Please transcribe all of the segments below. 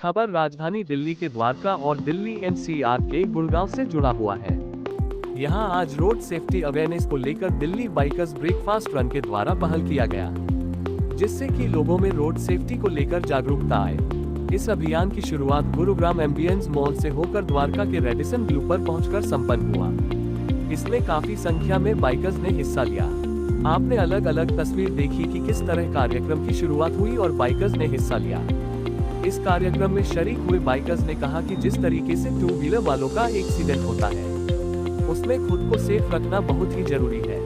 खबर राजधानी दिल्ली के द्वारका और दिल्ली एनसीआर के गुड़गांव से जुड़ा हुआ है। यहां आज रोड सेफ्टी अवेयरनेस को लेकर दिल्ली बाइकर्स ब्रेकफास्ट रन के द्वारा पहल किया गया, जिससे कि लोगों में रोड सेफ्टी को लेकर जागरूकता आए। इस अभियान की शुरुआत गुरुग्राम एम्बियंस मॉल से होकर द्वारका के रेडिसन ब्लू पर पहुंचकर संपन्न हुआ। इसमें काफी संख्या में बाइकर्स ने हिस्सा लिया। आपने अलग अलग तस्वीर देखी कि किस तरह कार्यक्रम की शुरुआत हुई और बाइकर्स ने हिस्सा लिया। इस कार्यक्रम में शरीक हुए बाइकर्स ने कहा कि जिस तरीके से टू व्हीलर वालों का एक्सीडेंट होता है, उसमें खुद को सेफ रखना बहुत ही जरूरी है,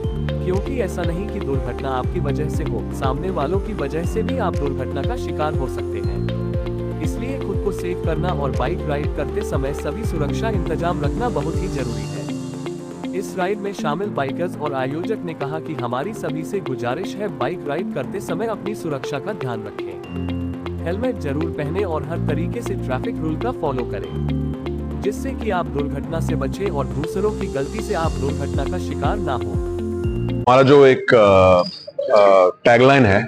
क्योंकि ऐसा नहीं कि दुर्घटना आपकी वजह से हो, सामने वालों की वजह से भी आप दुर्घटना का शिकार हो सकते हैं। इसलिए खुद को सेफ करना और बाइक राइड करते समय सभी सुरक्षा इंतजाम रखना बहुत ही जरूरी है। इस राइड में शामिल बाइकर्स और आयोजक ने कहा कि हमारी सभी से गुजारिश है, बाइक राइड करते समय अपनी सुरक्षा का ध्यान रखें, हेलमेट जरूर पहने और हर तरीके से ट्रैफिक रूल का फॉलो करें, जिससे कि आप दुर्घटना से बचें और दूसरों की गलती से आप दुर्घटना का शिकार ना हो। हमारा जो एक टैगलाइन है,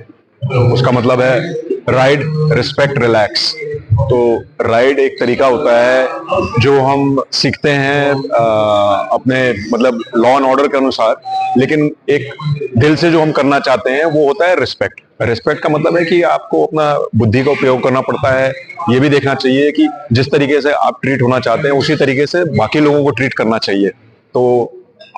उसका मतलब है राइड रिस्पेक्ट रिलैक्स। तो राइड एक तरीका होता है जो हम सीखते हैं अपने मतलब लॉ एंड ऑर्डर के अनुसार, लेकिन एक दिल से जो हम करना चाहते हैं वो होता है रिस्पेक्ट। रिस्पेक्ट का मतलब है कि आपको अपना बुद्धि का उपयोग करना पड़ता है। ये भी देखना चाहिए कि जिस तरीके से आप ट्रीट होना चाहते हैं उसी तरीके से बाकी लोगों को ट्रीट करना चाहिए। तो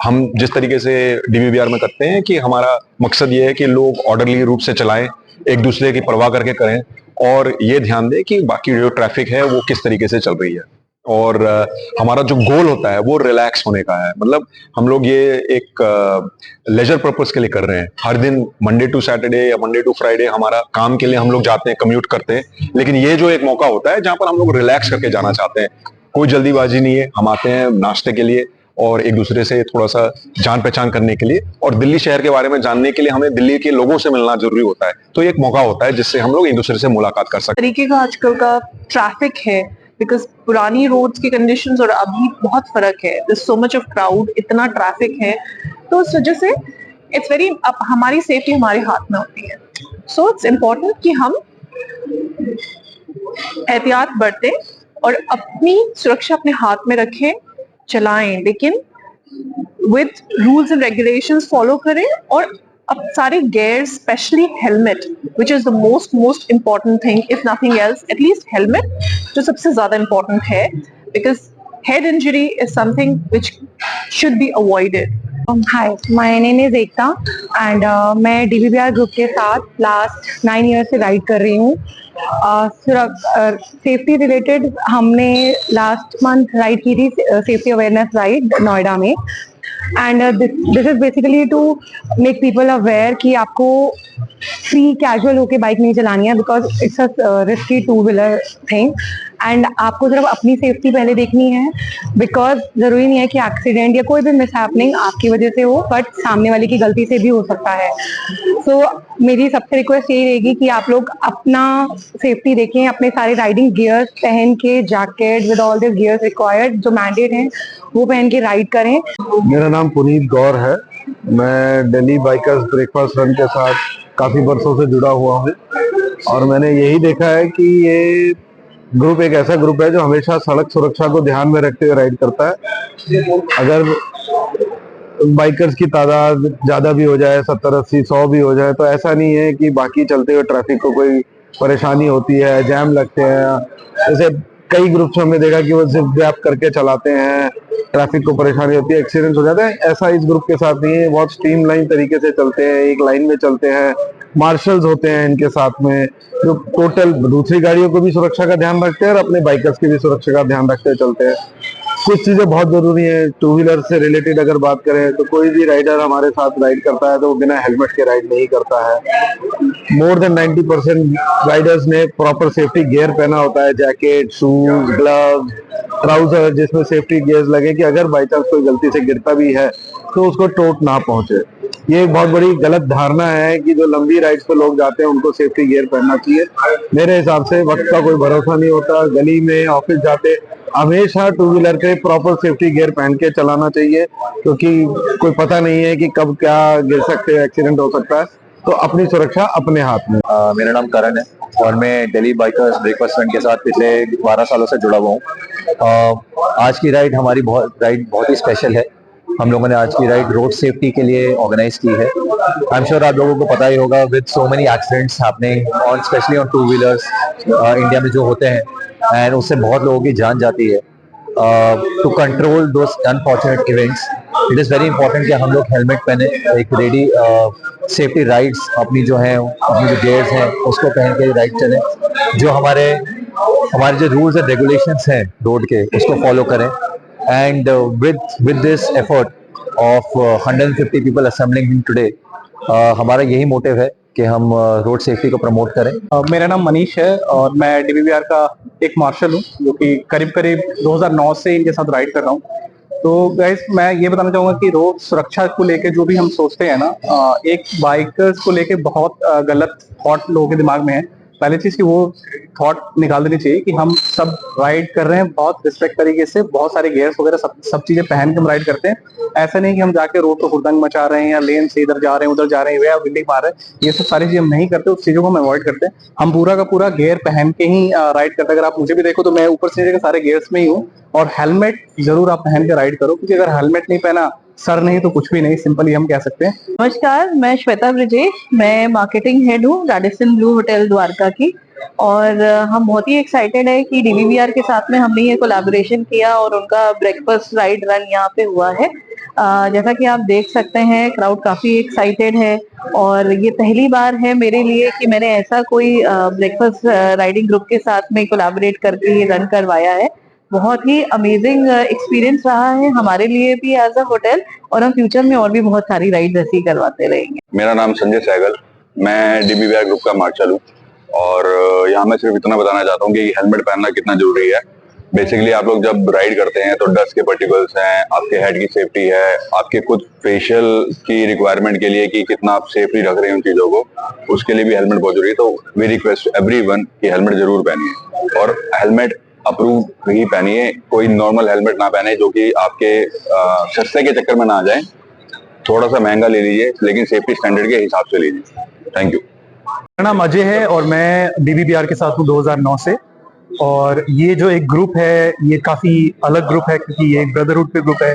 हम जिस तरीके से डीबीबीआर में करते हैं कि हमारा मकसद ये है कि लोग ऑर्डरली रूप से चलाएं, एक दूसरे की परवाह करके करें और ये ध्यान दें कि बाकी जो ट्रैफिक है वो किस तरीके से चल रही है। और हमारा जो गोल होता है वो रिलैक्स होने का है। मतलब हम लोग ये एक लेजर पर्पस के लिए कर रहे हैं। हर दिन मंडे टू सैटरडे या मंडे टू फ्राइडे हमारा काम के लिए हम लोग जाते हैं, कम्यूट करते हैं, लेकिन ये जो एक मौका होता है जहां पर हम लोग रिलैक्स करके जाना चाहते हैं। कोई जल्दीबाजी नहीं है, हम आते हैं नाश्ते के लिए और एक दूसरे से थोड़ा सा जान पहचान करने के लिए, और दिल्ली शहर के बारे में जानने के लिए हमें दिल्ली के लोगों से मिलना जरूरी होता है। तो एक मौका होता है जिससे हम लोग एक दूसरे से मुलाकात कर सकते हैं। तरीके का आजकल का ट्रैफिक है, बिकॉज पुरानी रोड्स की कंडीशंस और अभी बहुत फर्क है। There's so much of crowd, इतना ट्रैफिक है, तो उस वजह से इट्स वेरी, अब हमारी सेफ्टी हमारे हाथ में होती है। सो इट्स इम्पोर्टेंट कि हम एहतियात बरतें और अपनी सुरक्षा अपने हाथ में रखें, चलाएं, लेकिन with rules and regulations follow करें। और अब सारे gear, specially helmet, which is the most important thing, if nothing else, at least helmet जो सबसे ज्यादा इम्पोर्टेंट है, because head injury is something which should be avoided. Hi, my name is Ekta and मैं डीबीबीआर group के साथ last 9 year से ride कर रही हूँ। सेफ्टी रिलेटेड हमने लास्ट मंथ राइड की थी, सेफ्टी अवेयरनेस राइड नोएडा में, and this is basically to make people aware कि आपको फ्री कैजुअल होके बाइक नहीं चलानी है, because it's a risky two wheeler thing, and आपको सिर्फ अपनी सेफ्टी पहले देखनी है, बिकॉज जरूरी नहीं है कि एक्सीडेंट या कोई भी मिसहैपनिंग आपकी वजह से हो, बट सामने वाले की गलती से भी हो सकता है। सो मेरी सबसे रिक्वेस्ट यही रहेगी कि आप लोग अपना सेफ्टी देखें, अपने सारे राइडिंग गियर्स पहन के, jacket with all the gears required जो मैंडेट हैं वो पहन के राइड करें। मेरा नाम पुनीत गौर है। मैं दिल्ली बाइकर्स ब्रेकफास्ट रन के साथ काफी वर्षों से जुड़ा हुआ हूँ और मैंने यही देखा है कि ये ग्रुप एक ऐसा ग्रुप है जो हमेशा सड़क सुरक्षा को ध्यान में रखते हुए राइड करता है। अगर बाइकर्स की तादाद ज्यादा भी हो जाए, 70, 80, 100 भी हो जाए, तो ऐसा नहीं है कि बाकी चलते हुए ट्रैफिक को कोई परेशानी होती है, जैम लगते हैं। जैसे कई ग्रुप्स हमने देखा कि वो जिप गैप करके चलाते हैं, ट्रैफिक को परेशानी होती है, एक्सीडेंट हो जाता है। ऐसा इस ग्रुप के साथ नहीं है, बहुत स्ट्रीमलाइन तरीके से चलते हैं, एक लाइन में चलते हैं, मार्शल्स होते हैं इनके साथ में जो टोटल दूसरी गाड़ियों को भी सुरक्षा का ध्यान रखते हैं और अपने बाइकर्स की भी सुरक्षा का ध्यान रखते हुए चलते हैं। कुछ चीजें बहुत जरूरी है। टू व्हीलर से रिलेटेड अगर बात करें तो कोई भी राइडर हमारे साथ राइड करता है तो वो बिना हेलमेट के राइड नहीं करता है। मोर देन 90% राइडर्स ने प्रॉपर सेफ्टी गियर पहना होता है, जैकेट, शूज, ग्लव्स, ट्राउजर, जिसमें सेफ्टी गियर्स लगे कि अगर बाई चांस कोई गलती से गिरता भी है तो उसको चोट ना पहुंचे। ये एक बहुत बड़ी गलत धारणा है कि जो लंबी राइड्स पे लोग जाते हैं उनको सेफ्टी गियर पहनना चाहिए। मेरे हिसाब से वक्त का कोई भरोसा नहीं होता। गली में, ऑफिस जाते हमेशा टू व्हीलर के प्रॉपर सेफ्टी गियर पहन के चलाना चाहिए, क्योंकि कोई पता नहीं है कि कब क्या गिर सकते हैं, एक्सीडेंट हो सकता है। तो अपनी सुरक्षा अपने हाथ में। मेरा नाम करण है। और मैं दिल्ली बाइकर्स ब्रेकफास्ट रन के साथ पिछले 12 सालों से जुड़ा हुआ हूँ। आज की राइड हमारी बहुत ही स्पेशल है। हम लोगों ने आज की राइड रोड सेफ्टी के लिए ऑर्गेनाइज की है। आई एम श्योर आप लोगों को पता ही होगा, with so many accidents happening on specially on two wheelers India में जो होते हैं, एंड उससे बहुत लोगों की जान जाती है। To control those unfortunate events, it is very important कि हम लोग हेलमेट पहने, एक रेडी सेफ्टी राइड्स अपनी जो गियर्स हैं उसको पहन के राइड चलें, जो हमारे जो रूल्स एंड रेगुलेशंस हैं रोड के उसको फॉलो करें। And with this effort of 150 people assembling today, हमारा यही मोटिव है कि हम रोड सेफ्टी को प्रमोट करें। मेरा नाम मनीष है और मैं डीबीबीआर का एक मार्शल हूँ जो कि करीब 2009 से इनके साथ राइड कर रहा हूँ। तो गाइस, मैं ये बताना चाहूंगा कि रोड सुरक्षा को लेके जो भी हम सोचते हैं ना, एक बाइकर्स को लेके बहुत गलत थॉट लोगों के दिमाग में है। पहली चीज कि वो थॉट निकाल देनी चाहिए कि हम सब राइड कर रहे हैं बहुत रिस्पेक्ट तरीके से, बहुत सारे गियर्स वगैरह सब चीजें पहन के हम राइड करते हैं। ऐसा नहीं कि हम जाके रोड पर हुड़दंग मचा रहे हैं या लेन से इधर जा रहे हैं उधर जा रहे हैं या बिल्डिंग मार रहे हैं। ये सब सारी चीजें हम नहीं करते, उस चीजों को हम अवॉइड करते हैं। हम पूरा का पूरा गियर पहन के ही राइड करते हैं। अगर आप मुझे भी देखो तो मैं ऊपर से नीचे के सारे गियर्स में ही हूँ। और हेलमेट जरूर आप पहन के राइड करो, क्योंकि अगर हेलमेट नहीं पहना, सर नहीं तो कुछ भी नहीं, सिंपली हम कह सकते हैं। नमस्कार, मैं श्वेता ब्रजेश, मैं मार्केटिंग हेड हूँ रैडिसन ब्लू होटल द्वारका की। और हम बहुत ही एक्साइटेड है कि डीबीबीआर के साथ में हमने ये कोलैबोरेशन किया और उनका ब्रेकफास्ट राइड रन यहाँ पे हुआ है। जैसा कि आप देख सकते हैं, क्राउड काफी एक्साइटेड है और ये पहली बार है मेरे लिए कि मैंने ऐसा कोई ब्रेकफास्ट राइडिंग ग्रुप के साथ में कोलैबोरेट करके ये रन करवाया है। बहुत ही अमेजिंग एक्सपीरियंस रहा है हमारे लिए भी एज अ होटल, और हम फ्यूचर में और भी बहुत सारी राइड ऐसी करवाते रहेंगे। मेरा नाम संजय सहगल, मैं डीबीबीआर ग्रुप का मार्शल हूँ और यहाँ मैं सिर्फ इतना बताना चाहता हूँ कि हेलमेट पहनना कितना जरूरी है। बेसिकली आप लोग जब राइड करते हैं तो डस्ट के पार्टिकल्स हैं, आपके हेड की सेफ्टी है, आपके खुद फेशियल की रिक्वायरमेंट के लिए कि कितना आप सेफली रख रहे हैं उन चीजों को, उसके लिए भी हेलमेट बहुत जरूरी है। तो वी रिक्वेस्ट एवरीवन कि हेलमेट जरूर पहनिए और हेलमेट अप्रूव ही पहनिए। कोई नॉर्मल हेलमेट ना पहने जो कि आपके सस्ते के चक्कर में ना आ जाए। थोड़ा सा महंगा ले लीजिए लेकिन सेफ्टी स्टैंडर्ड के हिसाब से लीजिए। Thank you. मेरा नाम अजय है और मैं डीबीबीआर के साथ हूँ 2009 से। और ये जो एक ग्रुप है ये काफी अलग ग्रुप है, क्योंकि ये एक ब्रदरहुड पे ग्रुप है।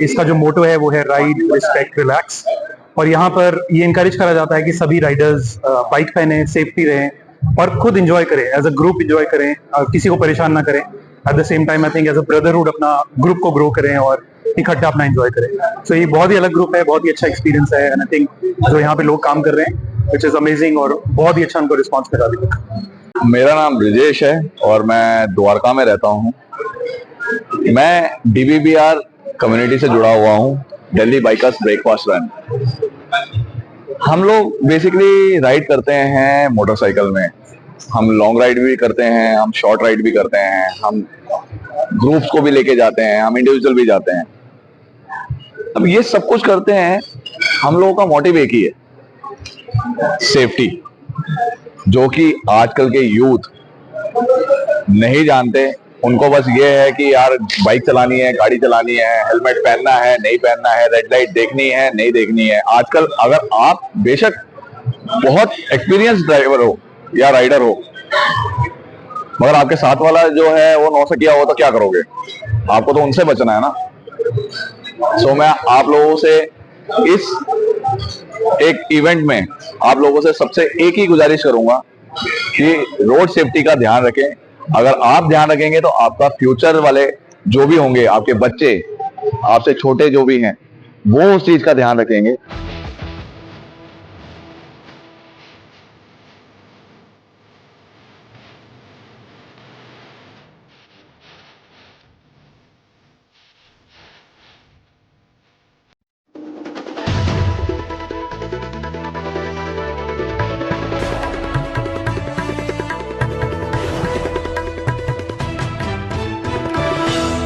इसका जो मोटो है वो है राइड रिस्पेक्ट रिलैक्स। और यहाँ पर ये इनकरेज करा जाता है कि सभी राइडर्स बाइक पहने, सेफ्टी रहें और खुद एंजॉय करें, एज अ ग्रुप एंजॉय करें, किसी को परेशान ना करें। At the same time I think as a brotherhood अपना ग्रुप को ग्रो करें और इकट्ठा अपना एंजॉय करें। सो ये बहुत ही अलग ग्रुप है, बहुत ही अच्छा एक्सपीरियंस है। एंड आई थिंक जो यहाँ पे लोग काम कर रहे हैं विच इज अमेजिंग और बहुत ही अच्छा उनको रिस्पॉन्स मिला अभी तक। मेरा नाम ब्रजेश है और मैं द्वारका में रहता हूँ। मैं डीबीबीआर कम्युनिटी से जुड़ा हुआ हूँ, दिल्ली बाइकर्स ब्रेकफास्ट रन। हम लोग बेसिकली राइड करते हैं मोटरसाइकिल में। हम लॉन्ग राइड भी करते हैं, हम शॉर्ट राइड भी करते हैं, हम ग्रुप्स को भी लेके जाते हैं, हम इंडिविजुअल भी जाते हैं। अब ये सब कुछ करते हैं, हम लोगों का मोटिव एक ही है, सेफ्टी, जो कि आजकल के यूथ नहीं जानते। उनको बस ये है कि यार बाइक चलानी है, गाड़ी चलानी है, हेलमेट पहनना है, नहीं पहनना है, रेड लाइट देखनी है, नहीं देखनी है। आजकल अगर आप बेशक बहुत एक्सपीरियंस ड्राइवर हो या राइडर हो, मगर आपके साथ वाला जो है वो नौसिखिया हो तो क्या करोगे? आपको तो उनसे बचना है ना। सो मैं आप लोगों से इस एक इवेंट में आप लोगों से सबसे एक ही गुजारिश करूंगा कि रोड सेफ्टी का ध्यान रखें। अगर आप ध्यान रखेंगे तो आपका फ्यूचर वाले जो भी होंगे, आपके बच्चे, आपसे छोटे जो भी हैं, वो उस चीज का ध्यान रखेंगे।